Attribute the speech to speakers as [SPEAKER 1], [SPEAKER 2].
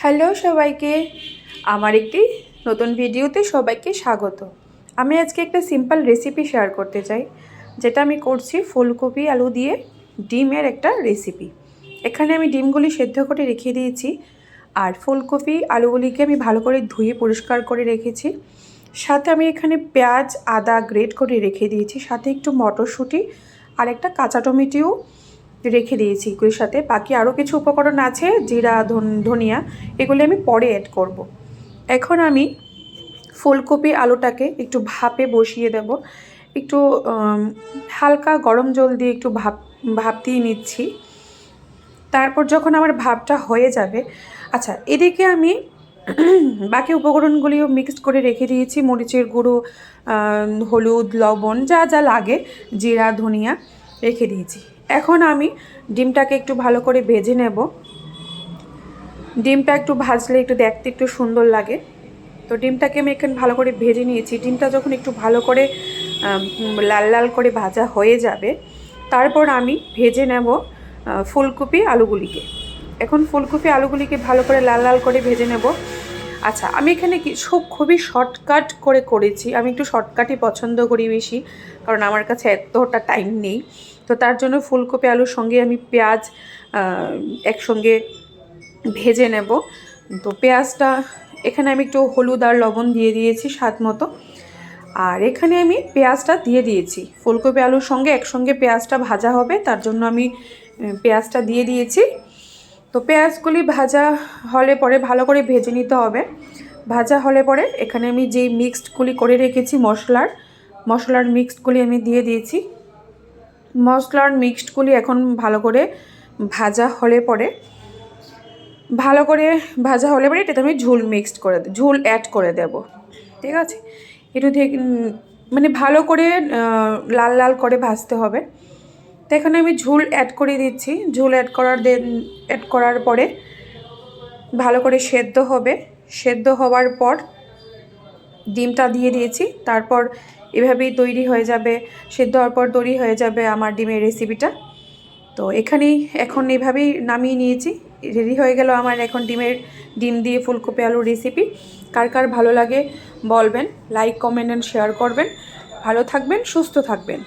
[SPEAKER 1] Hello সবাইকে, আমার একটি নতুন ভিডিওতে সবাইকে স্বাগত। আমি আজকে একটা সিম্পল রেসিপি শেয়ার করতে চাই, যেটা আমি করছি ফুলকপি আলু দিয়ে ডিমের একটা রেসিপি। এখানে আমি ডিমগুলি সেদ্ধ করে রেখে দিয়েছি, আর ফুলকপি আলুগুলিকে আমি ভালো করে ধুয়ে পরিষ্কার করে রেখেছি। সাথে আমি এখানে পেঁয়াজ আদা গ্রেট করে রেখে দিয়েছি, সাথে একটু মটরশুঁটি আর একটা কাঁচা টমেটোও রেখে দিয়েছি এগুলির সাথে। বাকি আরও কিছু উপকরণ আছে, জিরা ধনিয়া, এগুলি আমি পরে অ্যাড করব। এখন আমি ফুলকপি আলুটাকে একটু ভাপে বসিয়ে দেব। একটু হালকা গরম জল দিয়ে একটু ভাপ দিয়ে নিচ্ছি। তারপর যখন আমার ভাপটা হয়ে যাবে, আচ্ছা এদিকে আমি বাকি উপকরণগুলিও মিক্সড করে রেখে দিয়েছি, মরিচের গুঁড়ো, হলুদ, লবণ, যা যা লাগে, জিরা ধনিয়া রেখে দিয়েছি। এখন আমি ডিমটাকে একটু ভালো করে ভেজে নেব। ডিমটা একটু ভাজলে একটু দেখতে একটু সুন্দর লাগে, তো ডিমটাকে আমি এখানে ভালো করে ভেজে নিয়েছি। ডিমটা যখন একটু ভালো করে লাল লাল করে ভাজা হয়ে যাবে, তারপর আমি ভেজে নেব ফুলকপি আলুগুলিকে। এখন ফুলকপি আলুগুলিকে ভালো করে লাল লাল করে ভেজে নেব। আচ্ছা, আমি এখানে খুবই শর্টকাট করে করেছি। আমি একটু শর্টকাটই পছন্দ করি বেশি, কারণ আমার কাছে এতটা টাইম নেই। তো তার জন্য ফুলকপি আলুর সঙ্গে আমি পেঁয়াজ একসঙ্গে ভেজে নেব। তো পেঁয়াজটা এখানে আমি একটু হলুদ আর লবণ দিয়ে দিয়েছি স্বাদ মতো, আর এখানে আমি পেঁয়াজটা দিয়ে দিয়েছি। ফুলকপি আলুর সঙ্গে একসঙ্গে পেঁয়াজটা ভাজা হবে, তার জন্য আমি পেঁয়াজটা দিয়ে দিয়েছি। তো পেঁয়াজগুলি ভাজা হলে পরে ভালো করে ভেজে নিতে হবে। ভাজা হলে পরে এখানে আমি যেই মিক্সডগুলি করে রেখেছি মশলার মিক্সডগুলি আমি দিয়ে দিয়েছি। মশলার মিক্সডগুলি এখন ভালো করে ভাজা হলে পরে এটাতে আমি ঝোল অ্যাড করে দেব। ঠিক আছে, একটু মানে ভালো করে লাল লাল করে ভাজতে হবে। তো এখানে আমি ঝোল অ্যাড করে দিচ্ছি। ঝোল অ্যাড করার পরে ভালো করে সেদ্ধ হবে। সেদ্ধ হওয়ার পর ডিমটা দিয়ে দিয়েছি। তারপর এভাবেই তৈরি হয়ে যাবে, সেদ্ধ হওয়ার পর তৈরি হয়ে যাবে আমার ডিমের রেসিপিটা। তো এখন এভাবেই নামিয়ে নিয়েছি। রেডি হয়ে গেল আমার এখন ডিম দিয়ে ফুলকপি আলুর রেসিপি। কার কার ভালো লাগে বলবেন, লাইক কমেন্ট অ্যান্ড শেয়ার করবেন। ভালো থাকবেন, সুস্থ থাকবেন।